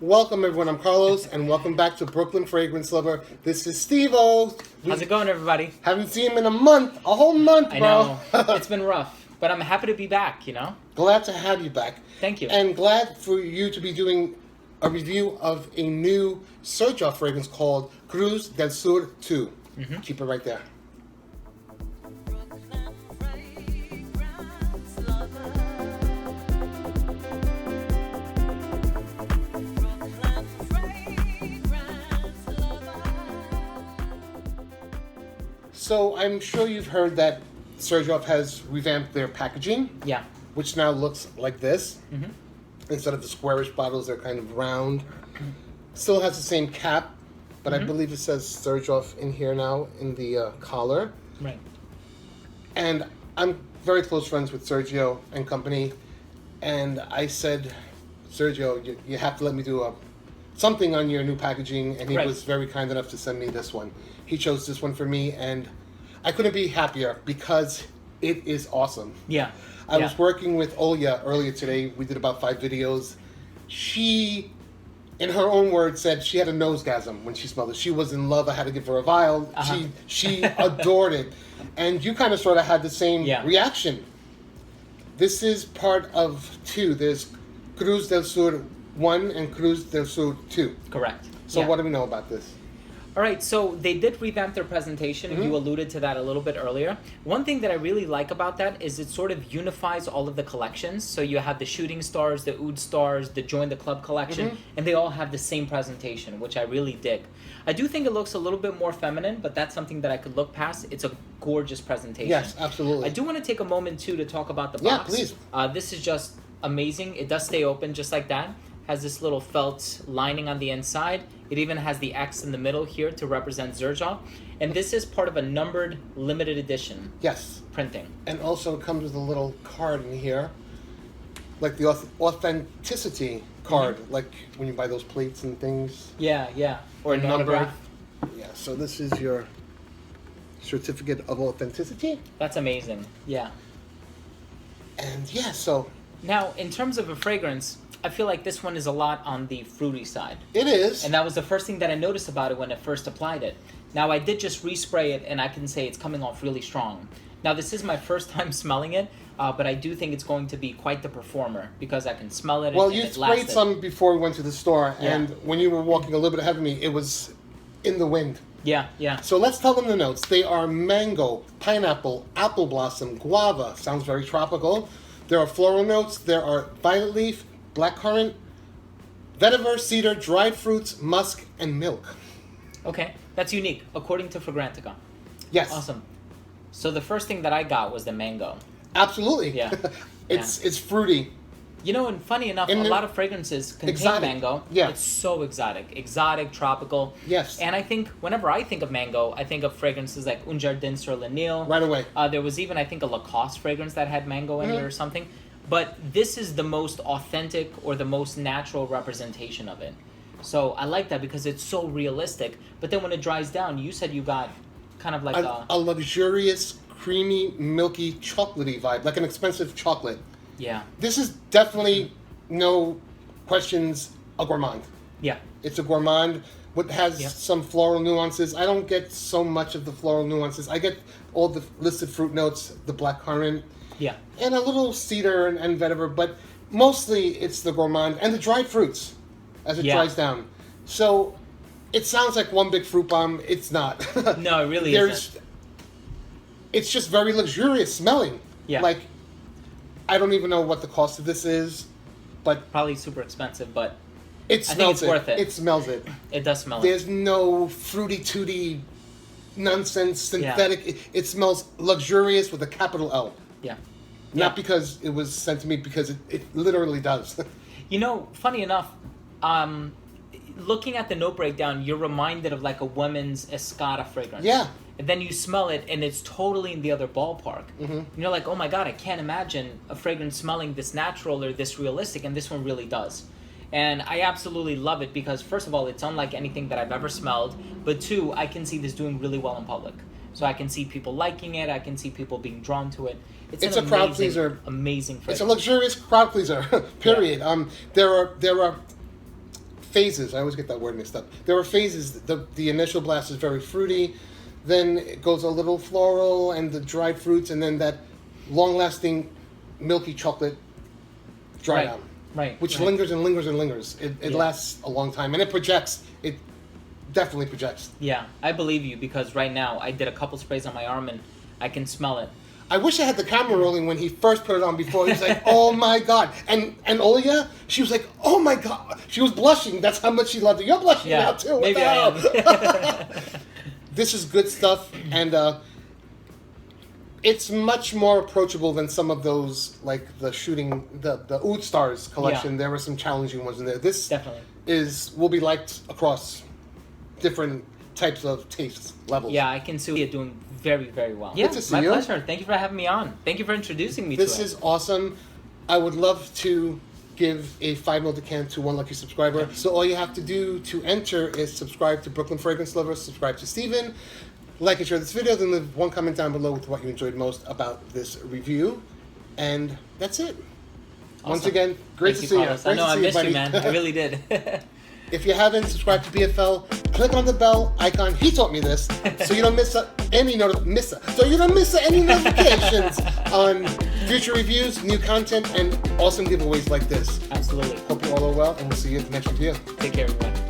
Welcome, everyone. I'm Carlos, and welcome back to Brooklyn Fragrance Lover. This is Steve-O. How's it going, everybody? Haven't seen him in a whole month, bro. I know. It's been rough, but I'm happy to be back, Glad to have you back. Thank you. And glad for you to be doing a review of a new Xerjoff fragrance called Cruz del Sur 2. Mm-hmm. Keep it right there. So I'm sure you've heard that Xerjoff has revamped their packaging. Yeah. Which now looks like this. Mm-hmm. Instead of the squarish bottles, they're kind of round. Still has the same cap, but I believe it says Xerjoff in here now in the collar. Right. And I'm very close friends with Sergio and company. And I said, Sergio, you have to let me do something on your new packaging. And he was very kind enough to send me this one. He chose this one for me, and I couldn't be happier because it is awesome. Yeah. I was working with Olya earlier today. We did about 5 videos. She, in her own words, said she had a nosegasm when she smelled it. She was in love. I had to give her a vial. Uh-huh. She adored it. And you kind of sort of had the same reaction. This is part of 2. There's Cruz del Sur 1 and Cruz del Sur 2. Correct. So what do we know about this? All right, so they did revamp their presentation, and you alluded to that a little bit earlier. One thing that I really like about that is it sort of unifies all of the collections. So you have the Shooting Stars, the Oud Stars, the Join the Club collection, and they all have the same presentation, which I really dig. I do think it looks a little bit more feminine, but that's something that I could look past. It's a gorgeous presentation. Yes, absolutely. I do want to take a moment, too, to talk about the box. Yeah, please. This is just amazing. It does stay open just like that. Has this little felt lining on the inside. It even has the X in the middle here to represent Xerjoff. And this is part of a numbered limited edition printing. And also it comes with a little card in here, like the authenticity card, like when you buy those plates and things. Yeah. Or a number. Yeah, so this is your certificate of authenticity. That's amazing, yeah. And so... Now, in terms of a fragrance, I feel like this one is a lot on the fruity side. It is. And that was the first thing that I noticed about it when I first applied it. Now, I did just respray it, and I can say it's coming off really strong. Now, this is my first time smelling it, but I do think it's going to be quite the performer because I can smell it. Well, you sprayed some before we went to the store, and when you were walking a little bit ahead of me, it was in the wind. Yeah. So let's tell them the notes. They are mango, pineapple, apple blossom, guava. Sounds very tropical. There are floral notes. There are violet leaf, blackcurrant, vetiver, cedar, dried fruits, musk, and milk. Okay, that's unique, according to Fragrantica. Yes. Awesome. So the first thing that I got was the mango. Absolutely. Yeah. It's fruity. You know, and funny enough, a lot of fragrances contain mango. Yeah. It's so exotic, tropical. Yes. And I think whenever I think of mango, I think of fragrances like Un Jardin sur le Nil. Right away. There was even, I think, a Lacoste fragrance that had mango in it or something. But this is the most authentic or the most natural representation of it. So I like that because it's so realistic. But then when it dries down, you said you got kind of like a luxurious, creamy, milky, chocolatey vibe, like an expensive chocolate. Yeah. This is definitely, no questions, a gourmand. Yeah. It's a gourmand. What has some floral nuances. I don't get so much of the floral nuances. I get all the listed fruit notes, the blackcurrant. Yeah. And a little cedar and vetiver, but mostly it's the gourmand and the dried fruits as it dries down. So it sounds like one big fruit bomb. It's not. No, it really isn't. It's just very luxurious smelling. Yeah. Like, I don't even know what the cost of this is, but... Probably super expensive, but I think it's worth it. It smells it. It does smell There's no fruity-tooty nonsense, synthetic. It smells luxurious with a capital L. Yeah. Not because it was sent to me, because it literally does. You know, funny enough, looking at the note breakdown, you're reminded of like a women's Escada fragrance. Yeah. And then you smell it, and it's totally in the other ballpark. Mm-hmm. And you're like, oh my God, I can't imagine a fragrance smelling this natural or this realistic, and this one really does. And I absolutely love it because, first of all, it's unlike anything that I've ever smelled, but 2, I can see this doing really well in public. So I can see people liking it, I can see people being drawn to it. It's a crowd pleaser. Amazing fragrance. It's a luxurious crowd pleaser, period. Yeah. There are phases. I always get that word mixed up. There are phases. The initial blast is very fruity, then it goes a little floral and the dried fruits, and then that long-lasting milky chocolate dry down. Right. Which lingers and lingers and lingers. It lasts a long time, and it projects. It definitely projects. Yeah, I believe you, because right now I did a couple sprays on my arm and I can smell it. I wish I had the camera rolling when he first put it on before. He was like, oh my God. And Olya, she was like, oh my God. She was blushing. That's how much she loved it. You're blushing now too. What maybe the hell? I am. This is good stuff, and it's much more approachable than some of those, like the Oud Stars collection. There were some challenging ones in there. This Definitely will be liked across different types of taste levels. Yeah, I can see it doing very, very well. Good to see my you. pleasure. Thank you for having me on. Thank you for introducing me to it. This is awesome. I would love to give a 5 ml decant to one lucky subscriber. So all you have to do to enter is subscribe to Brooklyn Fragrance Lovers, subscribe to Steven, like and share this video, then leave one comment down below with what you enjoyed most about this review. And that's it. Awesome. Once again, great to see you. I know, I missed you, man. I really did. If you haven't subscribed to BFL, click on the bell icon. He taught me this, so you don't miss any notifications on future reviews, new content, and awesome giveaways like this. Absolutely. Hope you all are well, and we'll see you at the next review. Take care, everyone.